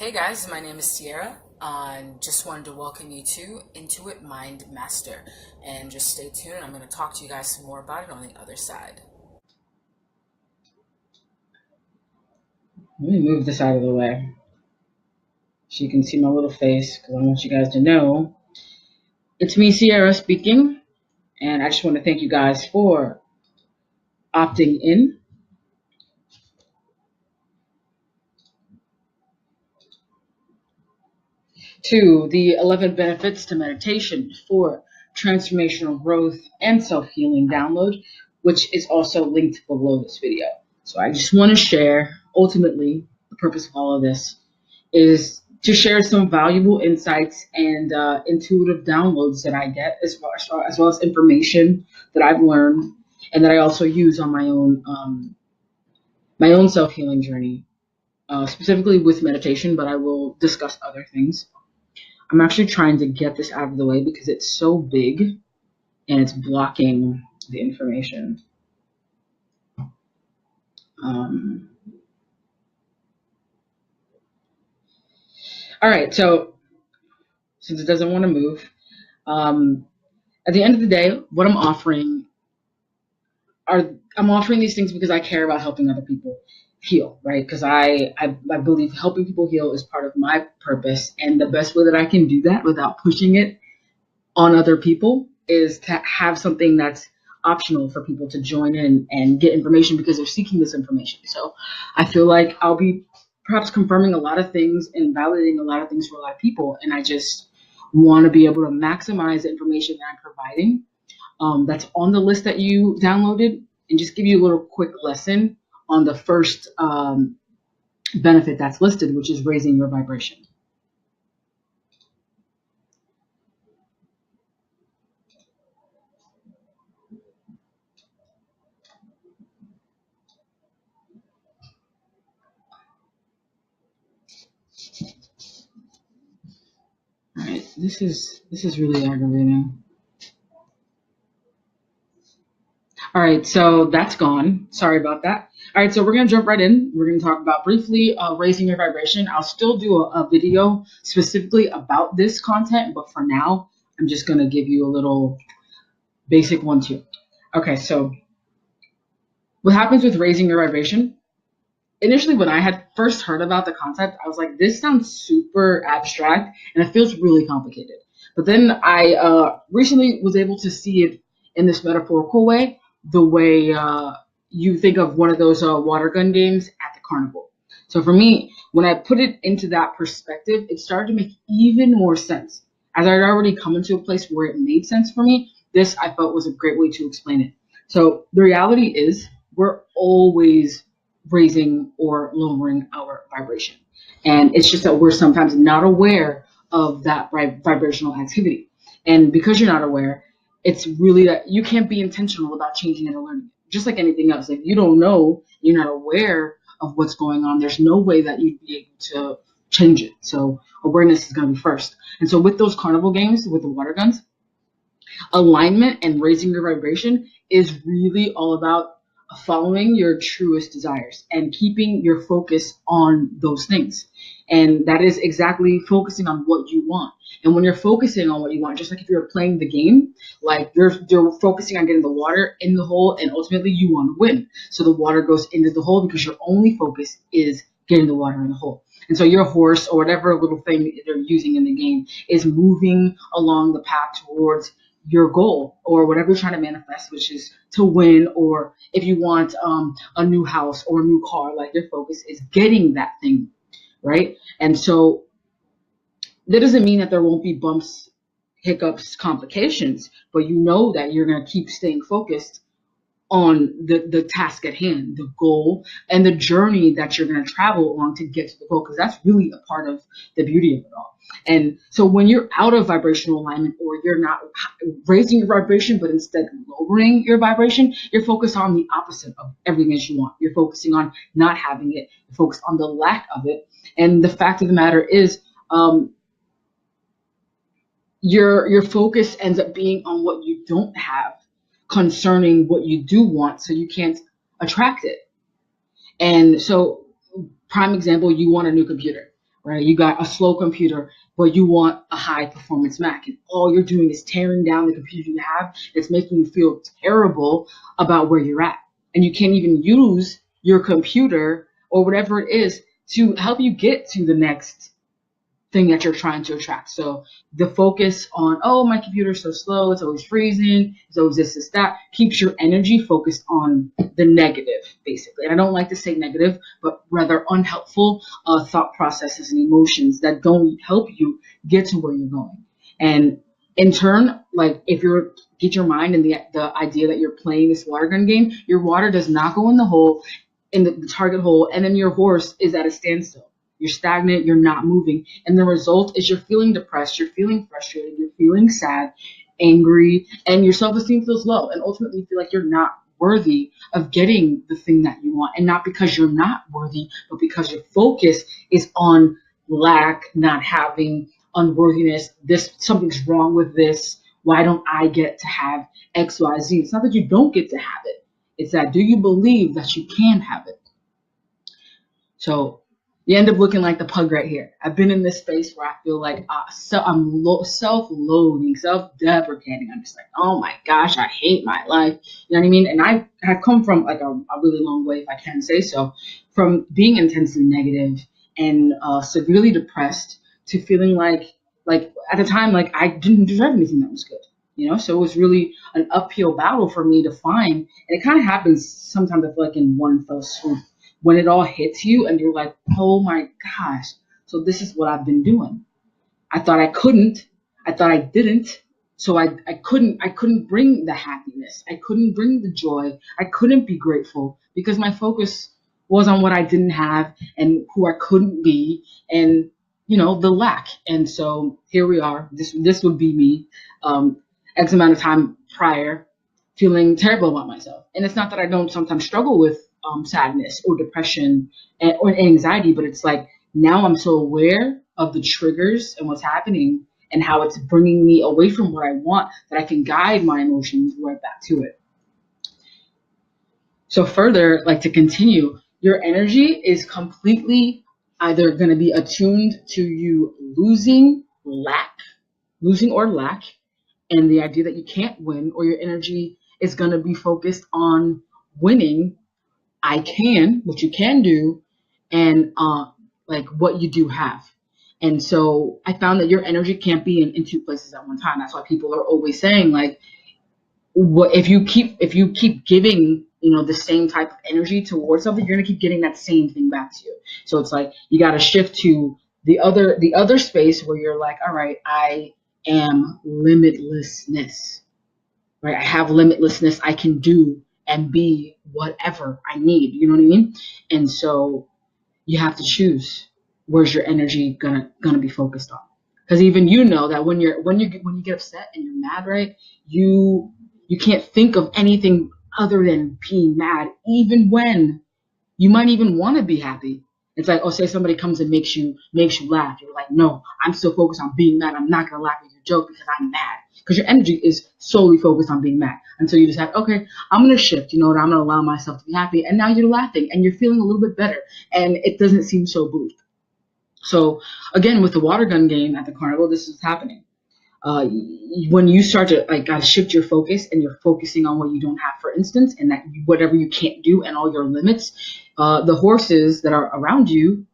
Hey guys, my name is Sierra, and just wanted to welcome you to Intuit Mind Master. And just stay tuned, I'm going to talk to you guys some more about it on the other side. Let me move this out of the way so you can see my little face because I want you guys to know it's me, Sierra, speaking. And I just want to thank you guys for opting in to the 11 benefits to meditation for transformational growth and self healing download, which is also linked below this video. So I just want to share ultimately the purpose of all of this is to share some valuable insights and intuitive downloads that I get, as well as information that I've learned and that I also use on my own self healing journey, specifically with meditation. But I will discuss other things. I'm actually trying to get this out of the way because it's so big and it's blocking the information. All right, so since it doesn't want to move, at the end of the day, what I'm offering these things because I care about helping other people heal, right? Because I believe helping people heal is part of my purpose, and the best way that I can do that without pushing it on other people is to have something that's optional for people to join in and get information because they're seeking this information. So I feel like I'll be perhaps confirming a lot of things and validating a lot of things for a lot of people, and I just want to be able to maximize the information that I'm providing, that's on the list that you downloaded, and just give you a little quick lesson on the first benefit that's listed, which is raising your vibration. All right, this is really aggravating. All right, so that's gone. Sorry about that. All right, so we're going to jump right in. We're going to talk about briefly raising your vibration. I'll still do a video specifically about this content, but for now, I'm just going to give you a little basic one too. Okay, so what happens with raising your vibration? Initially, when I had first heard about the concept, I was like, this sounds super abstract and it feels really complicated. But then I recently was able to see it in this metaphorical way, the way you think of one of those water gun games at the carnival. So for me, when I put it into that perspective, it started to make even more sense. As I had already come into a place where it made sense for me, this I felt was a great way to explain it. So the reality is we're always raising or lowering our vibration. And it's just that we're sometimes not aware of that vibrational activity. And because you're not aware, it's really that you can't be intentional about changing it or learning it. Just like anything else, if you don't know, you're not aware of what's going on, there's no way that you'd be able to change it. So awareness is going to be first. And so with those carnival games, with the water guns, alignment and raising your vibration is really all about following your truest desires and keeping your focus on those things. And that is exactly focusing on what you want. And when you're focusing on what you want, just like if you're playing the game, like you're focusing on getting the water in the hole, and ultimately you want to win. So the water goes into the hole because your only focus is getting the water in the hole. And so your horse or whatever little thing they're using in the game is moving along the path towards your goal or whatever you're trying to manifest, which is to win, or if you want a new house or a new car, like your focus is getting that thing, right? And so that doesn't mean that there won't be bumps, hiccups, complications, but you know that you're going to keep staying focused on the task at hand, the goal, and the journey that you're going to travel along to get to the goal, because that's really a part of the beauty of it all. And so when you're out of vibrational alignment, or you're not raising your vibration, but instead lowering your vibration, you're focused on the opposite of everything that you want. You're focusing on not having it. You're focused on the lack of it. And the fact of the matter is, your focus ends up being on what you don't have concerning what you do want, so you can't attract it. And so, prime example, you want a new computer. right? You got a slow computer, but you want a high performance Mac, and all you're doing is tearing down the computer you have. It's making you feel terrible about where you're at, and you can't even use your computer or whatever it is to help you get to the next thing that you're trying to attract. So the focus on, oh, my computer's so slow, it's always freezing, it's always this, that, keeps your energy focused on the negative, basically. And I don't like to say negative, but rather unhelpful thought processes and emotions that don't help you get to where you're going. And in turn, like if you're get your mind in the idea that you're playing this water gun game, your water does not go in the hole, in the target hole, and then your horse is at a standstill. You're stagnant, you're not moving. And the result is you're feeling depressed, you're feeling frustrated, you're feeling sad, angry, and your self-esteem feels low. And ultimately you feel like you're not worthy of getting the thing that you want. And not because you're not worthy, but because your focus is on lack, not having, unworthiness, this something's wrong with this. Why don't I get to have X, Y, Z? It's not that you don't get to have it. It's that, do you believe that you can have it? So you end up looking like the pug right here. I've been in this space where I feel like I'm self-loathing, self-deprecating. I'm just like, oh my gosh, I hate my life. You know what I mean? And I have come from like a really long way, if I can say so, from being intensely negative and severely depressed to feeling like at the time, like I didn't deserve anything that was good. You know, so it was really an uphill battle for me to find. And it kind of happens sometimes, I feel like, in one fell swoop, when it all hits you and you're like, oh my gosh, so this is what I've been doing. I thought I couldn't. I thought I didn't. So I couldn't bring the happiness. I couldn't bring the joy. I couldn't be grateful because my focus was on what I didn't have and who I couldn't be and, you know, the lack. And so here we are. This would be me, X amount of time prior, feeling terrible about myself. And it's not that I don't sometimes struggle with sadness or depression or anxiety, but it's like now I'm so aware of the triggers and what's happening and how it's bringing me away from what I want that I can guide my emotions right back to it. So further, like to continue, your energy is completely either going to be attuned to you losing or lack, and the idea that you can't win, or your energy is going to be focused on winning, what you can do, and like what you do have. And so I found that your energy can't be in two places at one time. That's why people are always saying like, what if you keep giving, you know, the same type of energy towards something, you're gonna keep getting that same thing back to you. So it's like you got to shift to the other space where you're like, all right, I am limitlessness, right? I have limitlessness. I can do and be whatever I need. You know what I mean? And so you have to choose where's your energy gonna be focused on. Because even you know that when you get upset and you're mad, right? You can't think of anything other than being mad, even when you might even want to be happy. It's like, oh, say somebody comes and makes you laugh. You're like, no, I'm still focused on being mad. I'm not gonna laugh at your joke because I'm mad. Because your energy is solely focused on being mad. Until you decide, okay, I'm gonna shift. You know what? I'm gonna allow myself to be happy. And now you're laughing and you're feeling a little bit better. And it doesn't seem so bleak. So again, with the water gun game at the carnival, this is happening. When you start to like gotta shift your focus and you're focusing on what you don't have, for instance, and that whatever you can't do and all your limits, the horses that are around you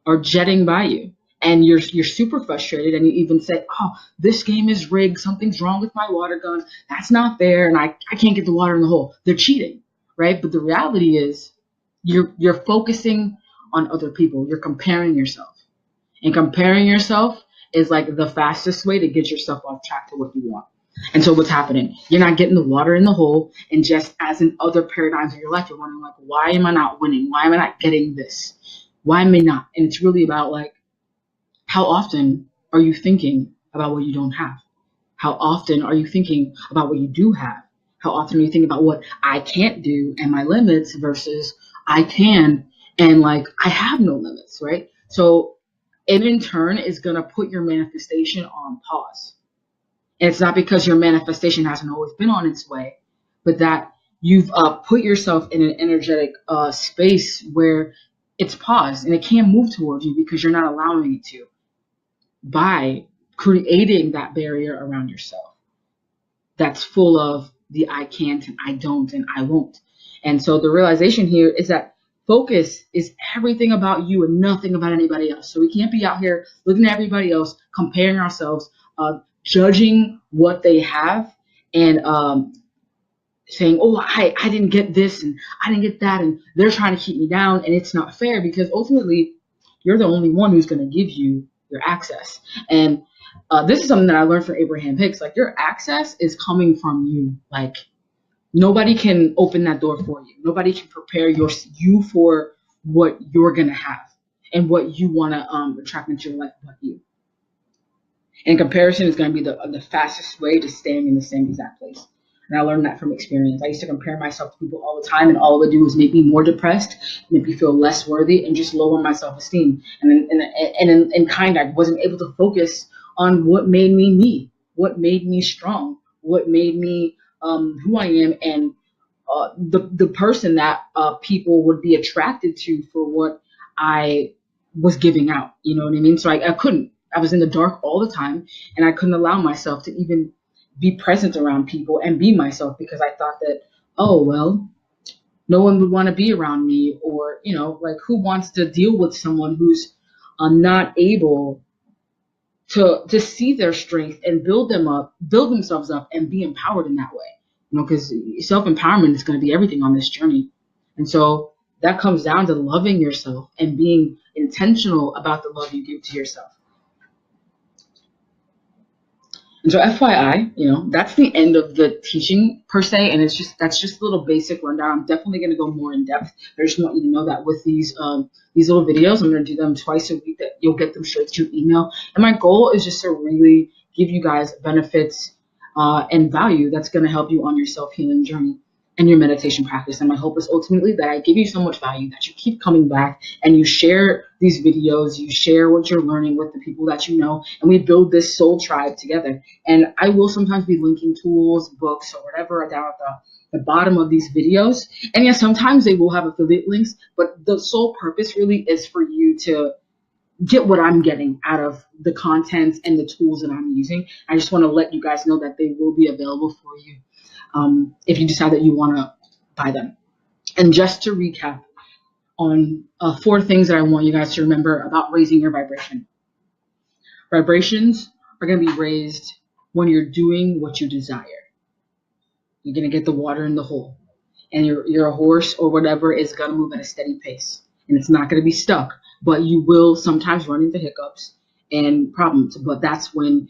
are jetting by you, and you're super frustrated, and you even say, oh, this game is rigged, something's wrong with my water gun, that's not fair, and I can't get the water in the hole, they're cheating, right? But the reality is you're focusing on other people, you're comparing yourself. And comparing yourself is like the fastest way to get yourself off track to what you want. And so what's happening? You're not getting the water in the hole. And just as in other paradigms of your life, you're wondering like, why am I not winning? Why am I not getting this? Why am I not? And it's really about like, how often are you thinking about what you don't have? How often are you thinking about what you do have? How often are you thinking about what I can't do and my limits versus I can and like I have no limits, right? So it in turn is going to put your manifestation on pause. And it's not because your manifestation hasn't always been on its way, but that you've put yourself in an energetic space where it's paused and it can't move towards you because you're not allowing it to by creating that barrier around yourself that's full of the I can't and I don't and I won't. And so the realization here is that focus is everything about you and nothing about anybody else. So we can't be out here looking at everybody else, comparing ourselves, judging what they have, and saying, oh, I didn't get this and I didn't get that, and they're trying to keep me down, and it's not fair because ultimately you're the only one who's going to give you your access. And this is something that I learned from Abraham Hicks. Like, your access is coming from you. Like, nobody can open that door for you. Nobody can prepare you for what you're going to have and what you want to attract into your life but you. And comparison is going to be the fastest way to staying in the same exact place. And I learned that from experience. I used to compare myself to people all the time, and all it would do was make me more depressed, make me feel less worthy, and just lower my self-esteem. And in kind, I wasn't able to focus on what made me, what made me strong, what made me who I am, and the person that people would be attracted to for what I was giving out. You know what I mean? So I couldn't. I was in the dark all the time, and I couldn't allow myself to even be present around people and be myself because I thought that, oh, well, no one would want to be around me, or, like, who wants to deal with someone who's not able to see their strength and build themselves up and be empowered in that way, because self-empowerment is going to be everything on this journey. And so that comes down to loving yourself and being intentional about the love you give to yourself. And so FYI, that's the end of the teaching per se, and that's just a little basic rundown. I'm definitely going to go more in depth. I just want you to know that with these little videos, I'm going to do them twice a week, that you'll get them straight to your email. And my goal is just to really give you guys benefits and value that's going to help you on your self-healing journey and your meditation practice. And my hope is ultimately that I give you so much value that you keep coming back and you share these videos, you share what you're learning with the people that you know, and we build this soul tribe together. And I will sometimes be linking tools, books, or whatever down at the bottom of these videos. And yeah, sometimes they will have affiliate links, but the sole purpose really is for you to get what I'm getting out of the content and the tools that I'm using. I just want to let you guys know that they will be available for you if you decide that you want to buy them. And just to recap on 4 things that I want you guys to remember about raising your vibration. Vibrations are going to be raised when you're doing what you desire. You're going to get the water in the hole, and your horse or whatever is going to move at a steady pace, and it's not going to be stuck, but you will sometimes run into hiccups and problems. But that's when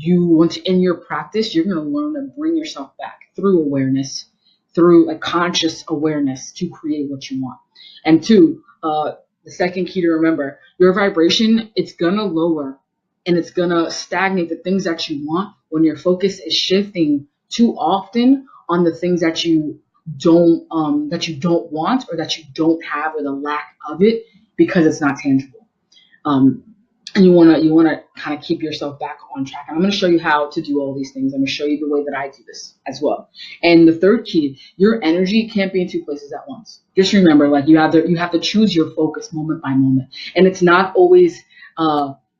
once in your practice, you're going to learn to bring yourself back through awareness, through a conscious awareness, to create what you want. And 2, the second key to remember, your vibration, it's going to lower and it's going to stagnate the things that you want when your focus is shifting too often on the things that you don't want, or that you don't have, or the lack of it, because it's not tangible. And you want to kind of keep yourself back on track. And I'm going to show you how to do all these things. I'm going to show you the way that I do this as well. And the third key, your energy can't be in 2 places at once. Just remember, like, you have to choose your focus moment by moment. And it's not always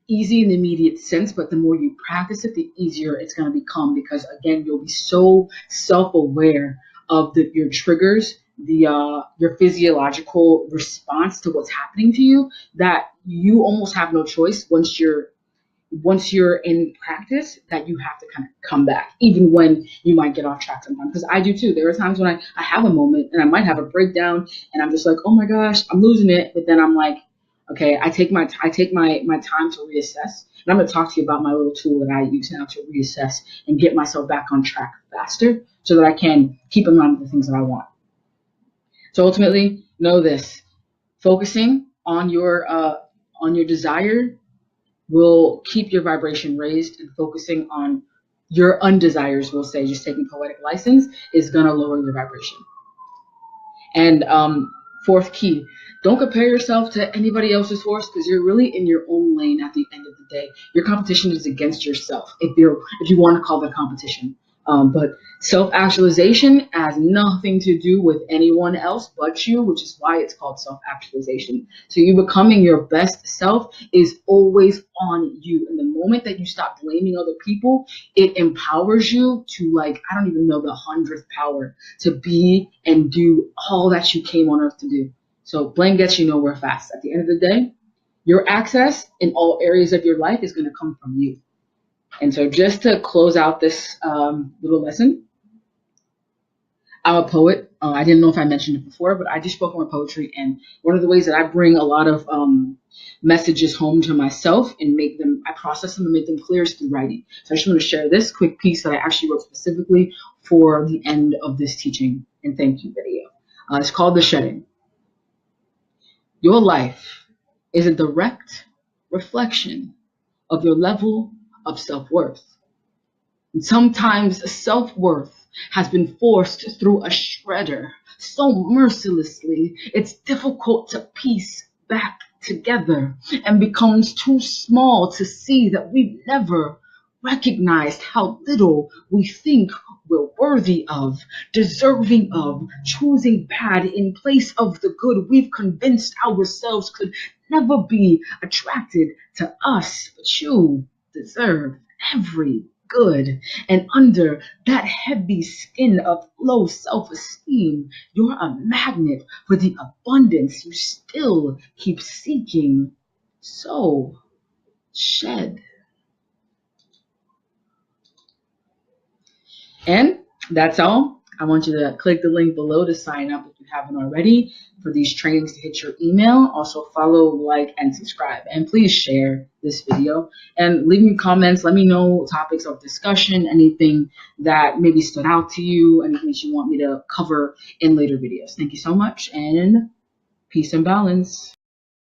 easy in the immediate sense, but the more you practice it, the easier it's going to become, because again, you'll be so self-aware of your triggers, your physiological response to what's happening to you, that you almost have no choice once you're in practice, that you have to kind of come back, even when you might get off track sometimes. Because I do too. There are times when I have a moment and I might have a breakdown and I'm just like, oh my gosh, I'm losing it. But then I'm like, okay, I take my time to reassess. And I'm going to talk to you about my little tool that I use now to reassess and get myself back on track faster, so that I can keep in mind the things that I want. So ultimately, know this: focusing on your desire will keep your vibration raised, and focusing on your undesires, we'll say, just taking poetic license, is going to lower your vibration. And 4th key, don't compare yourself to anybody else's horse, because you're really in your own lane at the end of the day. Your competition is against yourself, if you want to call it competition. But self-actualization has nothing to do with anyone else but you, which is why it's called self-actualization. So you becoming your best self is always on you. And the moment that you stop blaming other people, it empowers you to, like, I don't even know, the 100th power to be and do all that you came on earth to do. So blame gets you nowhere fast. At the end of the day, your access in all areas of your life is going to come from you. And so just to close out this little lesson, I'm a poet. I didn't know if I mentioned it before, but I do spoken word poetry. And one of the ways that I bring a lot of messages home to myself and I process them and make them clear is through writing. So I just want to share this quick piece that I actually wrote specifically for the end of this teaching and thank you video. It's called The Shedding. Your life is a direct reflection of your level of self-worth. And sometimes self-worth has been forced through a shredder so mercilessly it's difficult to piece back together and becomes too small to see that we've never recognized how little we think we're worthy of, deserving of, choosing bad in place of the good we've convinced ourselves could never be attracted to us. But you deserve every good. And under that heavy skin of low self-esteem, you're a magnet for the abundance you still keep seeking. So shed. And that's all. I want you to click the link below to sign up if you haven't already for these trainings to hit your email. Also follow, like, and subscribe. And please share this video and leave me comments. Let me know topics of discussion, anything that maybe stood out to you, anything you want me to cover in later videos. Thank you so much, and peace and balance.